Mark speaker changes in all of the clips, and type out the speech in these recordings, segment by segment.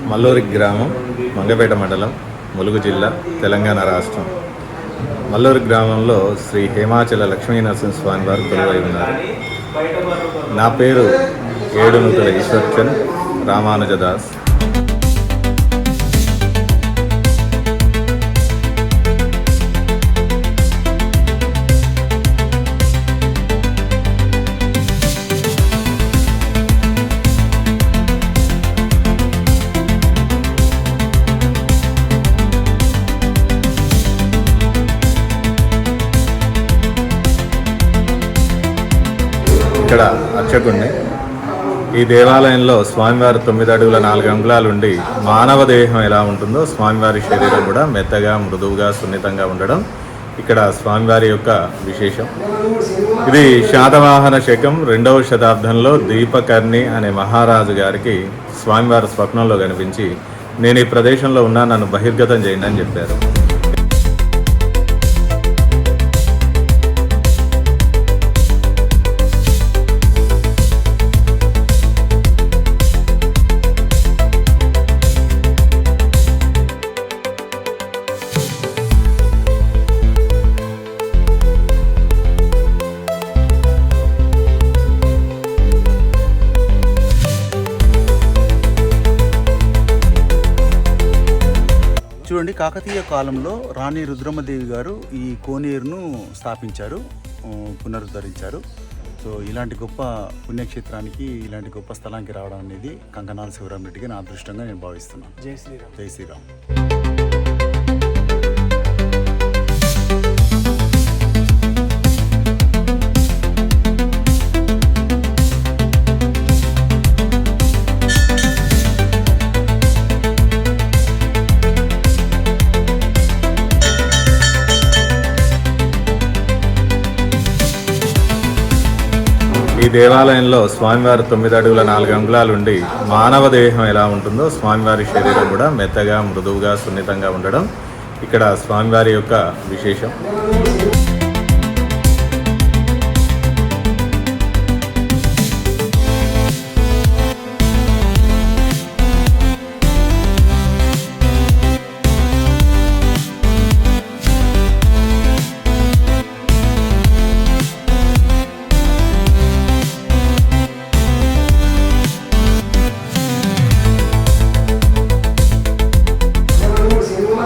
Speaker 1: మల్లూరి గ్రామం, మంగపేట మండలం, ములుగు జిల్లా, తెలంగాణ రాష్ట్రం. మల్లూరి గ్రామంలో శ్రీ హేమాచల లక్ష్మీనరసింహస్వామి వారు కొలువై ఉన్నారు. నా పేరు ఏడునూతల ఈశ్వర్చంద్ రామానుజదాస్. ఇక్కడ అర్చకుడిని. ఈ దేవాలయంలో స్వామివారి 9 అడుగుల 4 అంగుళాలు ఉండి మానవ దేహం ఎలా ఉంటుందో స్వామివారి శరీరం కూడా మెత్తగా, మృదువుగా, సున్నితంగా ఉండడం ఇక్కడ స్వామివారి యొక్క విశేషం. ఇది శాతవాహన శకం 2వ శతాబ్దంలో దీపకర్ణి అనే మహారాజు గారికి స్వామివారి స్వప్నంలో కనిపించి, నేను ఈ ప్రదేశంలో ఉన్నా, నన్ను బహిర్గతం చేయండి అని చెప్పారు.
Speaker 2: చూడండి, కాకతీయ కాలంలో రాణి రుద్రమదేవి గారు ఈ కోనేరును స్థాపించారు, పునరుద్ధరించారు. సో ఇలాంటి గొప్ప పుణ్యక్షేత్రానికి, ఇలాంటి గొప్ప స్థలానికి రావడం అనేది కంకనాల శివరామరెడ్డిగా నా అదృష్టంగా నేను భావిస్తున్నాను. జై శ్రీరామ్. జై శ్రీరామ్.
Speaker 1: ఈ దేవాలయంలో స్వామివారి 9 అడుగుల 4 అంగుళాలు ఉండి మానవ దేహం ఎలా ఉంటుందో స్వామివారి శరీరం కూడా మెత్తగా, మృదువుగా, సున్నితంగా ఉండడం ఇక్కడ స్వామివారి యొక్క విశేషం.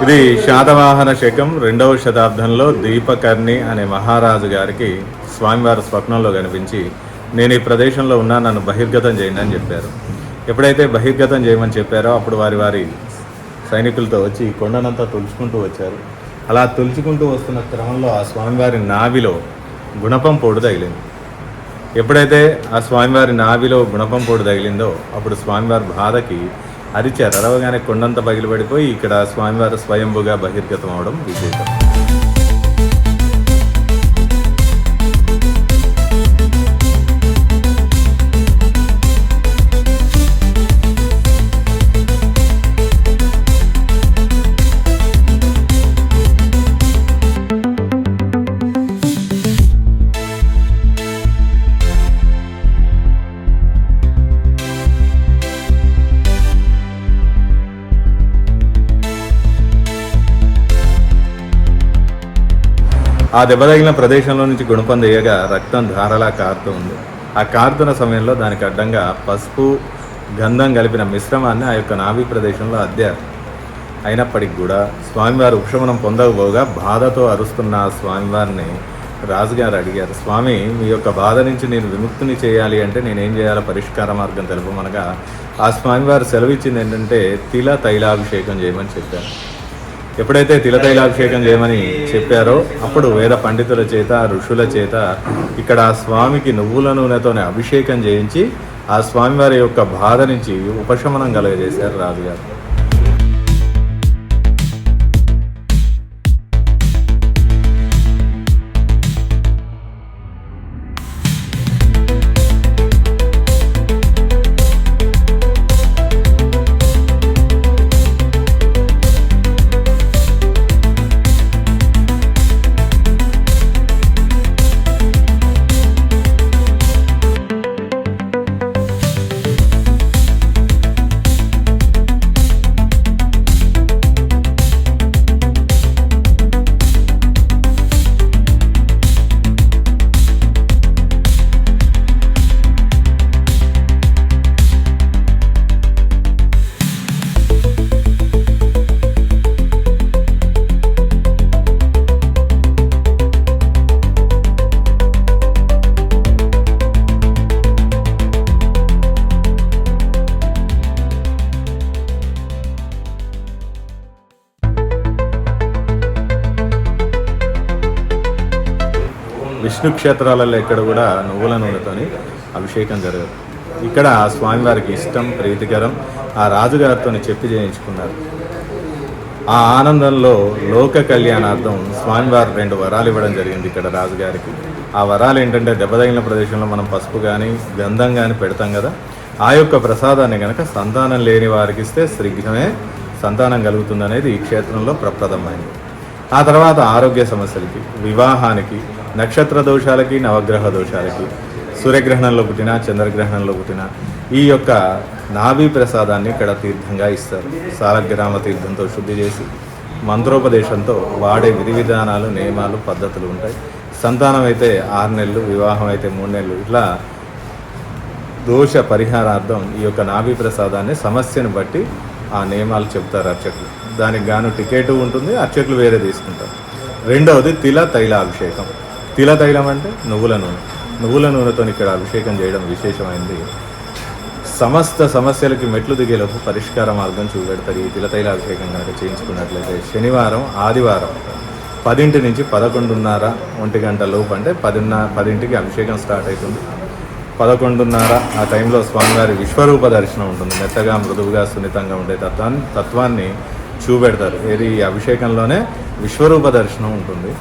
Speaker 1: ఇది శాతవాహన శకం 2వ శతాబ్దంలో దీపకర్ణి అనే మహారాజు గారికి స్వామివారి స్వప్నంలో కనిపించి, నేను ఈ ప్రదేశంలో ఉన్నా, నన్ను బహిర్గతం చేయండి అని చెప్పారు. ఎప్పుడైతే బహిర్గతం చేయమని చెప్పారో అప్పుడు వారి సైనికులతో వచ్చి కొండనంతా తులుచుకుంటూ వచ్చారు. అలా తులుచుకుంటూ వస్తున్న క్రమంలో ఆ స్వామివారి నావిలో గుణపం పోటు తగిలింది. ఎప్పుడైతే ఆ స్వామివారి నావిలో గుణపం పోటు తగిలిందో అప్పుడు స్వామివారి బాధకి అరిచారు. అరవగానే కొండంతా పగిలిపడిపోయి ఇక్కడ స్వామివారు స్వయంభుగా బహిర్గతం అవడం విశేషం. ఆ దెబ్బ తగిలిన ప్రదేశంలో నుంచి గుణపం తీయగా రక్తం ధారలా కారుతూ ఉంది. ఆ కారుతున్న సమయంలో దానికి అడ్డంగా పసుపు, గంధం కలిపిన మిశ్రమాన్ని ఆ యొక్క నాభి ప్రదేశంలో అద్దారు. అయినప్పటికీ కూడా స్వామివారు ఉపశమనం పొందకపోగా బాధతో అరుస్తున్న ఆ స్వామివారిని రాజుగారు అడిగారు, స్వామి, మీ యొక్క బాధ నుంచి నేను విముక్తిని చేయాలి అంటే నేనేం చేయాలో పరిష్కార మార్గం తెలుపమనగా ఆ స్వామివారు సెలవిచ్చింది ఏంటంటే తైలాభిషేకం చేయమని చెప్పారు. ఎప్పుడైతే తైలాభిషేకం చేయమని చెప్పారో అప్పుడు వేద పండితుల చేత, ఋషుల చేత ఇక్కడ ఆ స్వామికి నువ్వుల నూనెతోనే అభిషేకం చేయించి ఆ స్వామివారి యొక్క బాధ నుంచి ఉపశమనం కలుగజేశారు రాజుగారు. విష్ణు క్షేత్రాలలో ఇక్కడ కూడా నువ్వుల నూనెతోని అభిషేకం జరగదు. ఇక్కడ స్వామివారికి ఇష్టం, ప్రీతికరం. ఆ రాజుగారితో చెప్పి చేయించుకున్నారు. ఆ ఆనందంలో లోక కళ్యాణార్థం స్వామివారు 2 వరాలు ఇవ్వడం జరిగింది ఇక్కడ రాజుగారికి. ఆ వరాలు ఏంటంటే, దెబ్బ తగిలిన ప్రదేశంలో మనం పసుపు కానీ గంధం కానీ పెడతాం కదా, ఆ యొక్క ప్రసాదాన్ని కనుక సంతానం లేని వారికి ఇస్తే శీఘ్రమే సంతానం కలుగుతుందనేది ఈ క్షేత్రంలో ప్రప్రదమైంది. ఆ తర్వాత ఆరోగ్య సమస్యలకి, వివాహానికి, నక్షత్ర దోషాలకి, నవగ్రహ దోషాలకి, సూర్యగ్రహణంలో పుట్టిన, చంద్రగ్రహణంలో పుట్టిన ఈ యొక్క నాభి ప్రసాదాన్ని ఇక్కడ తీర్థంగా ఇస్తారు. సాలగ్రామ తీర్థంతో శుద్ధి చేసి మంత్రోపదేశంతో వాడే విధి విధానాలు, నియమాలు, పద్ధతులు ఉంటాయి. సంతానం అయితే 6 నెలలు, వివాహం అయితే 3 నెలలు. ఇట్లా దోష పరిహారార్థం ఈ యొక్క నాభి ప్రసాదాన్ని సమస్యను బట్టి ఆ నియమాలు చెప్తారు అర్చకులు. దానికి గాను టికెట్ ఉంటుంది, అర్చకులు వేరే తీసుకుంటారు. రెండవది తిల తైలాభిషేకం. తిల తైలం అంటే నువ్వుల నూనె. నువ్వుల నూనెతో ఇక్కడ అభిషేకం చేయడం విశేషమైంది. సమస్త సమస్యలకి మెట్లు దిగేలోపు పరిష్కార మార్గం చూపెడతారు ఈ తిల తైలాభిషేకం కనుక చేయించుకున్నట్లయితే. శనివారం, ఆదివారం 10 నుంచి 11:30, 1 గంట లోపు, అంటే 10కి అభిషేకం స్టార్ట్ అవుతుంది. 11:30 ఆ టైంలో స్వామివారి విశ్వరూప దర్శనం ఉంటుంది. మెత్తగా, మృదువుగా, సున్నితంగా ఉండే తత్వాన్ని చూపెడతారు. ఏది ఈ అభిషేకంలోనే విశ్వరూప దర్శనం ఉంటుంది.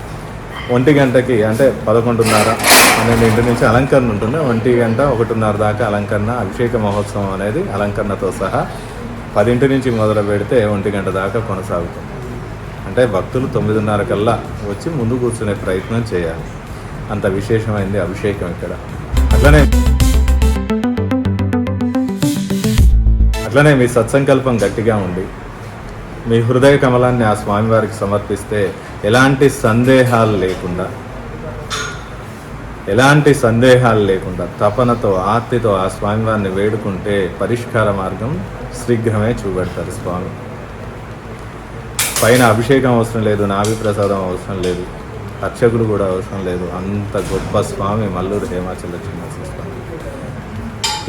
Speaker 1: 1 గంటకి అంటే 11:30, 12 నుంచి అలంకరణ ఉంటుంది. 1 గంట, 1:30 దాకా అలంకరణ, అభిషేక మహోత్సవం అనేది అలంకరణతో సహా 10 నుంచి మొదలు పెడితే 1 గంట దాకా కొనసాగుతుంది. అంటే భక్తులు 9:30 కల్లా వచ్చి ముందు కూర్చునే ప్రయత్నం చేయాలి. అంత విశేషమైంది అభిషేకం ఇక్కడ. అట్లనే మీ సత్సంకల్పం గట్టిగా ఉండి మీ హృదయ కమలాన్ని ఆ స్వామివారికి సమర్పిస్తే ఎలాంటి సందేహాలు లేకుండా తపనతో, ఆర్తితో ఆ స్వామివారిని వేడుకుంటే పరిష్కార మార్గం శీఘ్రమే చూపెడతారు స్వామి. పైన అభిషేకం అవసరం లేదు, నాభి ప్రసాదం అవసరం లేదు, అర్చకులు కూడా అవసరం లేదు. అంత గొప్ప స్వామి మల్లూరు హేమాచల లక్ష్మీనరసింహ స్వామి.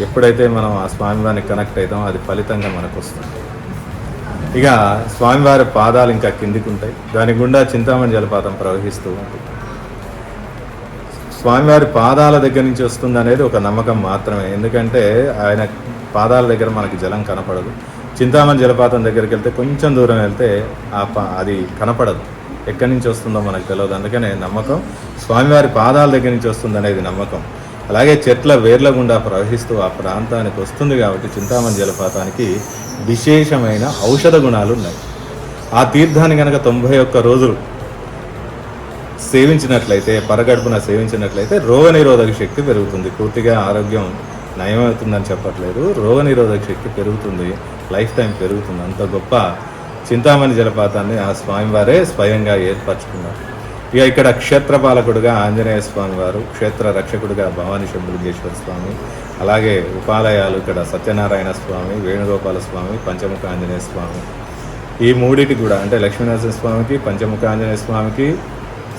Speaker 1: ఎప్పుడైతే మనం ఆ స్వామివారిని కనెక్ట్ అవుతామో అది ఫలితంగా మనకు వస్తుంది. ఇక స్వామివారి పాదాలు ఇంకా కిందికి ఉంటాయి. దాని గుండా చింతామణి జలపాతం ప్రవహిస్తూ ఉంటుంది. స్వామివారి పాదాల దగ్గర నుంచి వస్తుంది అనేది ఒక నమ్మకం మాత్రమే. ఎందుకంటే ఆయన పాదాల దగ్గర మనకి జలం కనపడదు. చింతామణి జలపాతం దగ్గరికి వెళ్తే కొంచెం దూరం వెళ్తే అది కనపడదు. ఎక్కడి నుంచి వస్తుందో మనకు తెలియదు. అందుకనే నమ్మకం స్వామివారి పాదాల దగ్గర నుంచి వస్తుంది అనేది నమ్మకం. అలాగే చెట్ల వేర్ల గుండా ప్రవహిస్తూ ఆ ప్రాంతానికి వస్తుంది కాబట్టి చింతామణి జలపాతానికి విశేషమైన ఔషధ గుణాలు ఉన్నాయి. ఆ తీర్థాన్ని కనుక 91 రోజులు సేవించినట్లయితే, పరగడుపున సేవించినట్లయితే రోగనిరోధక శక్తి పెరుగుతుంది. పూర్తిగా ఆరోగ్యం నయమవుతుందని చెప్పట్లేదు, రోగనిరోధక శక్తి పెరుగుతుంది, లైఫ్ టైం పెరుగుతుంది. అంత గొప్ప చింతామణి జలపాతాన్ని ఆ స్వామివారే స్వయంగా ఏర్పరచుకున్నారు. ఇక ఇక్కడ క్షేత్రపాలకుడుగా ఆంజనేయ స్వామి వారు, క్షేత్ర రక్షకుడుగా భవానీ శంభులింగేశ్వర స్వామి, అలాగే ఉపాలయాలు ఇక్కడ సత్యనారాయణ స్వామి, వేణుగోపాల స్వామి, పంచముఖ ఆంజనేయ స్వామి. ఈ మూడిటి కూడా అంటే లక్ష్మీనరసింహ స్వామికి, పంచముఖ ఆంజనేయ స్వామికి,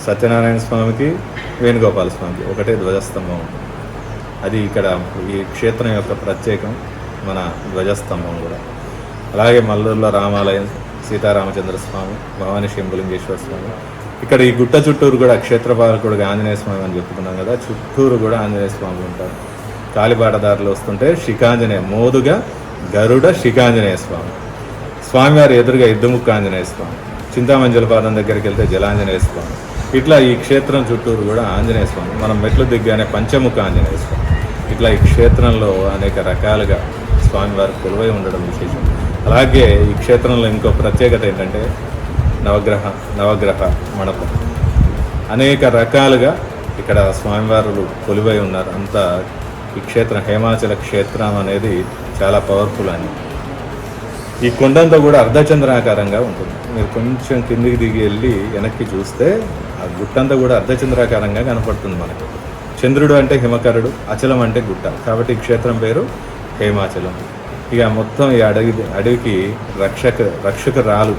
Speaker 1: సత్యనారాయణ స్వామికి, వేణుగోపాల స్వామికి ఒకటే ధ్వజస్తంభం. అది ఇక్కడ ఈ క్షేత్రం యొక్క ప్రత్యేకం, మన ధ్వజస్తంభం కూడా. అలాగే మల్లూరులో రామాలయం, సీతారామచంద్ర స్వామి, భవానీ శంభులింగేశ్వర స్వామి. ఇక్కడ ఈ గుట్ట చుట్టూరు కూడా క్షేత్రపాలకుడుగా ఆంజనేయ స్వామి అని చెప్పుకున్నాం కదా, చుట్టూరు కూడా ఆంజనేయ స్వామి ఉంటారు. కాలిబాటదారులు వస్తుంటే శిఖాంజనేయ, మోదుగా గరుడ శిఖాంజనేయ స్వామి, స్వామివారి ఎదురుగా ఇద్దుముక్క ఆంజనేయ స్వామి, చింతామణి జలపాతం దగ్గరికి వెళ్తే జలాంజనేయ స్వామి. ఇట్లా ఈ క్షేత్రం చుట్టూరు కూడా ఆంజనేయ స్వామి. మనం మెట్లు దిగ్గానే పంచముఖ ఆంజనేయ స్వామి. ఇట్లా ఈ క్షేత్రంలో అనేక రకాలుగా స్వామివారు కొలువై ఉండడం విశేషం. అలాగే ఈ క్షేత్రంలో ఇంకో ప్రత్యేకత ఏంటంటే నవగ్రహ మండపం. అనేక రకాలుగా ఇక్కడ స్వామివారులు కొలువై ఉన్నారు. అంతా ఈ క్షేత్రం, హేమాచల క్షేత్రం అనేది చాలా పవర్ఫుల్ అని. ఈ కొండంతా కూడా అర్ధచంద్రాకారంగా ఉంటుంది. మీరు కొంచెం కిందికి దిగి వెళ్ళి వెనక్కి చూస్తే ఆ గుట్టంతా కూడా అర్ధచంద్రాకారంగా కనపడుతుంది మనకు. చంద్రుడు అంటే హిమకరుడు, అచలం అంటే గుట్ట, కాబట్టి ఈ క్షేత్రం పేరు హేమాచలం. ఇక మొత్తం ఈ అడవికి రక్షకురాలు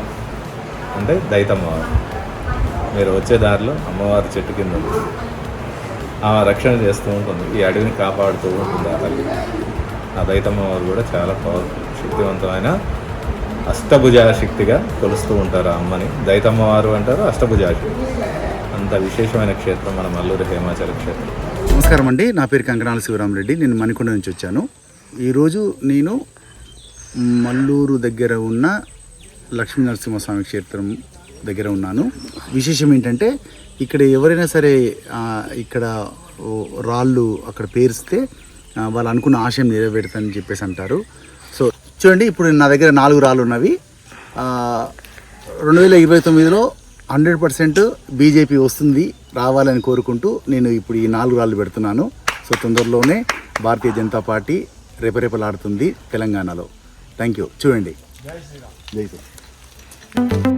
Speaker 1: అంటే దైతమ్మవారు. మీరు వచ్చే దారిలో అమ్మవారి చెట్టు కింద ఉంటుంది, ఆమె రక్షణ చేస్తూ ఉంటుంది, ఈ అడవిని కాపాడుతూ ఉంటుంది. ఆ దైతమ్మవారు కూడా చాలా పవర్ఫుల్, శక్తివంతమైన అష్టభుజా శక్తిగా కొలుస్తూ ఉంటారు ఆ అమ్మని. దైతమ్మవారు అంటారు, అష్టభుజా శక్తి. అంత విశేషమైన క్షేత్రం మన మల్లూరు హేమాచల క్షేత్రం.
Speaker 2: నమస్కారం అండి, నా పేరు కంకణాల శివరామరెడ్డి. నేను మణికొండ నుంచి వచ్చాను. ఈరోజు నేను మల్లూరు దగ్గర ఉన్న లక్ష్మీ నరసింహస్వామి క్షేత్రం దగ్గర ఉన్నాను. విశేషం ఏంటంటే ఇక్కడ ఎవరైనా సరే ఇక్కడ రాళ్ళు అక్కడ పేరిస్తే వాళ్ళు అనుకున్న ఆశయం నెరవేరుతుందని చెప్పేసి అంటారు. సో చూడండి, ఇప్పుడు నా దగ్గర 4 రాళ్ళు ఉన్నవి. 2029లో 100% బీజేపీ వస్తుంది, రావాలని కోరుకుంటూ నేను ఇప్పుడు ఈ 4 రాళ్ళు పెడుతున్నాను. సో తొందరలోనే భారతీయ జనతా పార్టీ రేపరేపలాడుతుంది తెలంగాణలో. Thank you. చూడండి. జై శ్రీరామ్.